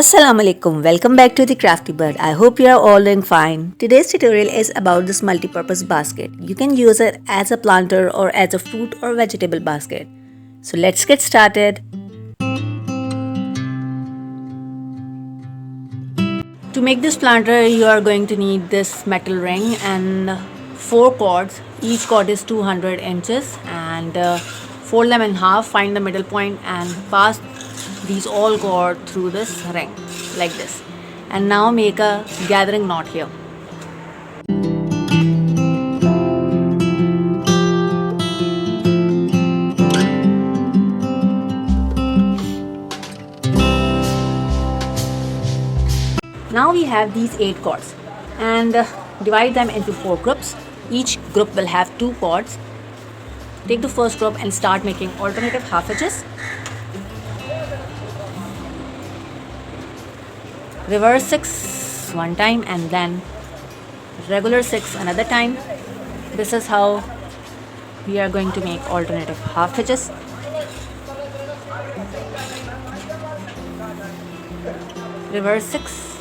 Assalamu alaikum, welcome back to the Crafty Bird. I hope you are all doing fine. Today's tutorial is about this multi-purpose basket. You can use it as a planter or as a fruit or vegetable basket. So let's get started. To make this planter, you are going to need this metal ring and 4 cords. Each cord is 200 inches and fold them in half, find the middle point and pass these all cord through this ring like this, and now make a gathering knot here. Now we have these 8 cords and divide them into 4 groups. Each group will have 2 cords. Take the first group and start making alternative half hitches. Reverse 6 one time and then regular 6 another time. This is how we are going to make alternative half hitches. Reverse 6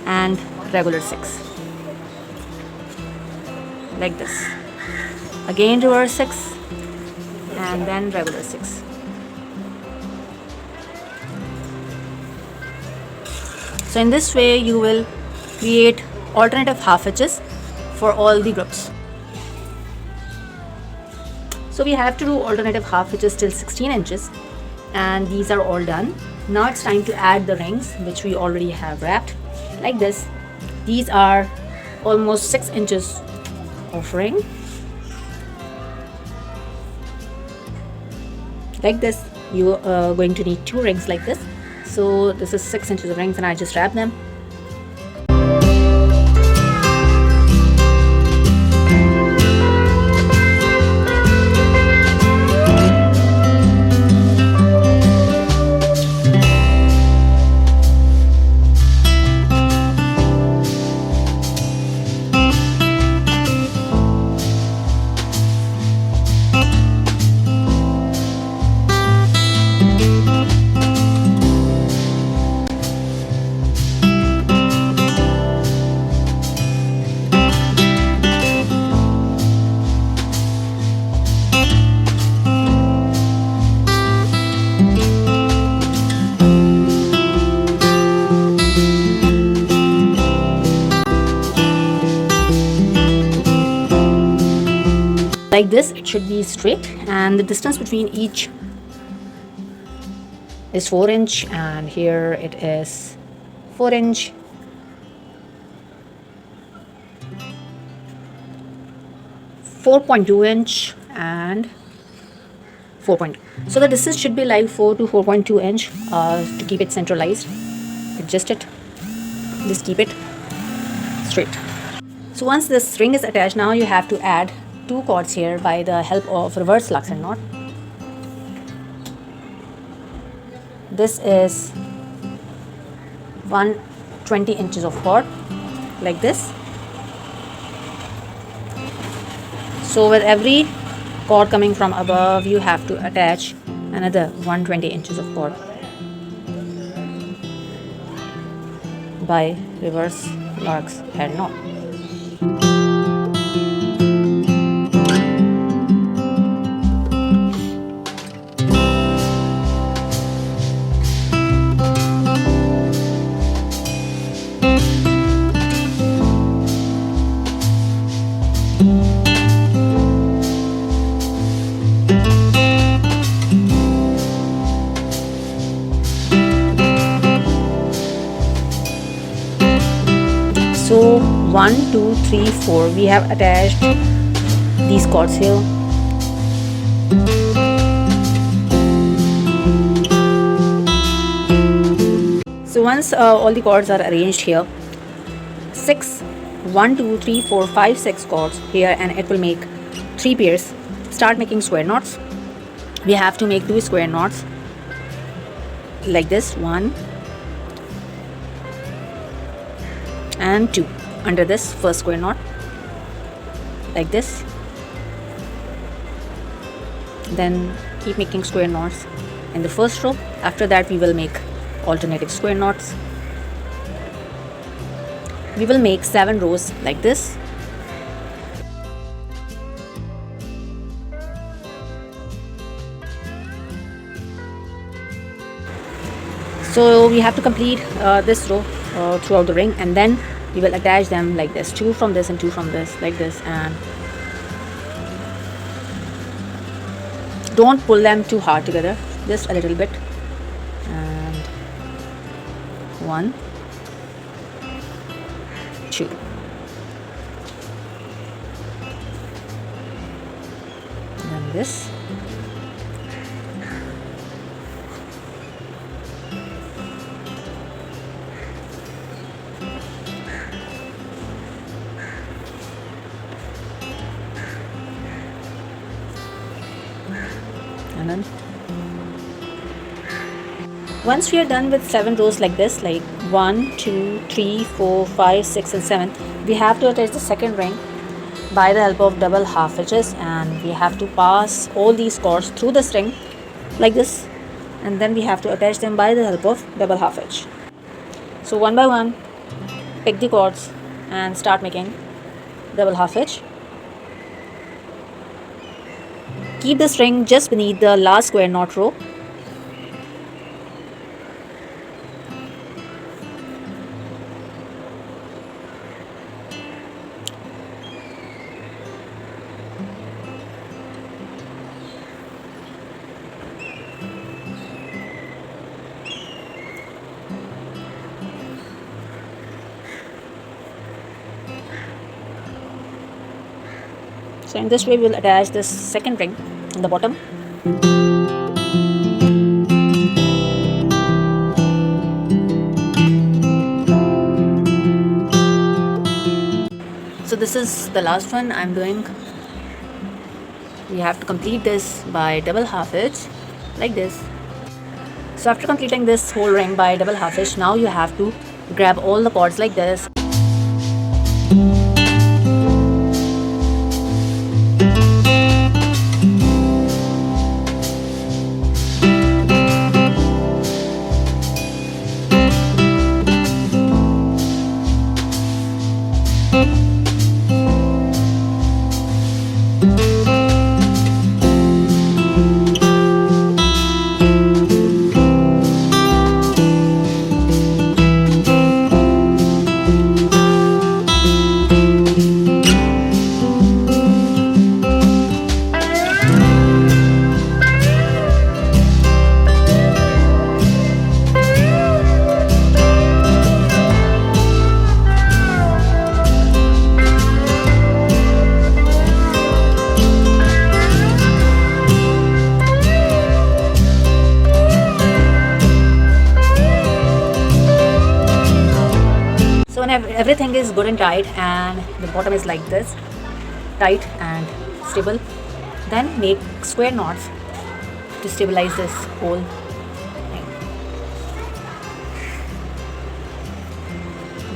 and regular 6 like this. Again reverse 6 and then regular 6. So in this way you will create alternative half hitches for all the groups. So we have to do alternative half hitches till 16 inches and these are all done. Now it's time to add the rings which we already have wrapped like this. These are almost 6 inches of ring like this. You are going to need 2 rings like this. So this is 6 inches of rings and I just wrap them. Like this, it should be straight and the distance between each is 4 inch and here it is 4 inch. .2 and 4.2. So the distance should be like 4 to 4.2 inch to keep it centralized. Adjust it. Just keep it straight. So once this ring is attached, now you have to add 2 cords here by the help of reverse locks and knot. This is 120 inches of cord like this. So with every cord coming from above you have to attach another 120 inches of cord by reverse locks and knot. So 1, 2, 3, 4 we have attached these cords here. So once all the cords are arranged here, 1, 2, 3, 4, 5, 6 cords here and it will make 3 pairs. Start making square knots. We have to make 2 square knots like this, 1 and 2 under this first square knot like this. Then keep making square knots in the first row. After that we will make alternative square knots. We will make 7 rows like this. So we have to complete this row throughout the ring, and then we will attach them like this, 2 from this and 2 from this, like this. And don't pull them too hard together, just a little bit. And 1, 2. And then this. And then once we are done with 7 rows like this, like 1, 2, 3, 4, 5, 6 and 7, we have to attach the second ring by the help of double half hitches, and we have to pass all these cords through this ring like this, and then we have to attach them by the help of double half hitch. So one by one, pick the cords and start making double half hitch. Keep this ring just beneath the last square knot row. So in this way we will attach this second ring on the bottom. So this is the last one I'm doing. We have to complete this by double half hitch like this. So after completing this whole ring by double half hitch, now you have to grab all the cords like this. So when everything is good and tight and the bottom is like this, tight and stable, then make square knots to stabilize this whole thing.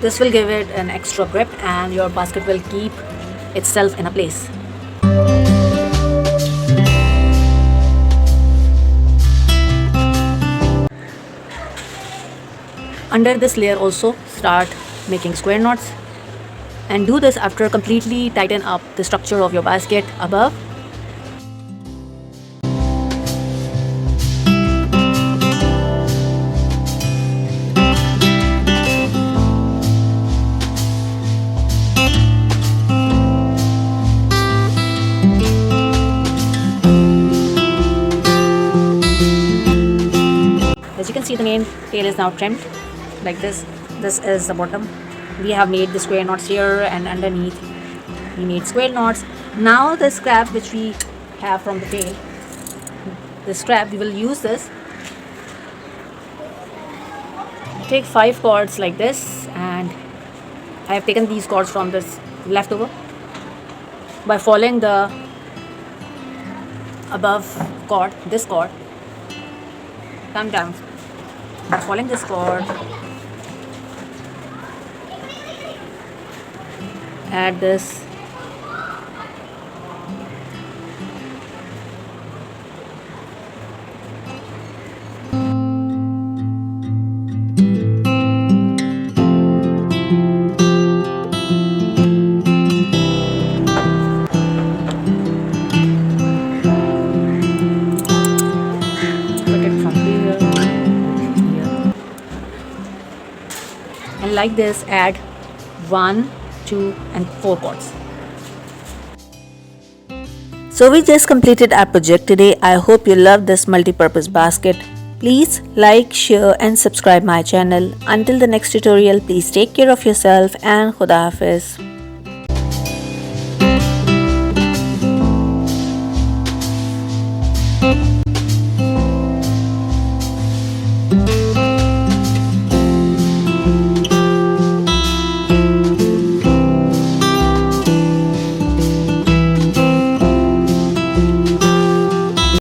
This will give it an extra grip and your basket will keep itself in a place. Under this layer also start making square knots, and do this after completely tighten up the structure of your basket above. As you can see, the main tail is now trimmed like this. This is the bottom. We have made the square knots here, and underneath we made square knots. Now the scrap which we have from the tail, the scrap, we will use this. Take 5 cords like this, and I have taken these cords from this leftover. By following the above cord, this cord, come down. By following this cord, add this. like this, add 1, 2 and 4 cords. So we just completed our project today. I hope you love this multi-purpose basket. Please like, share and subscribe my channel. Until the next tutorial, please take care of yourself and Khuda Hafiz.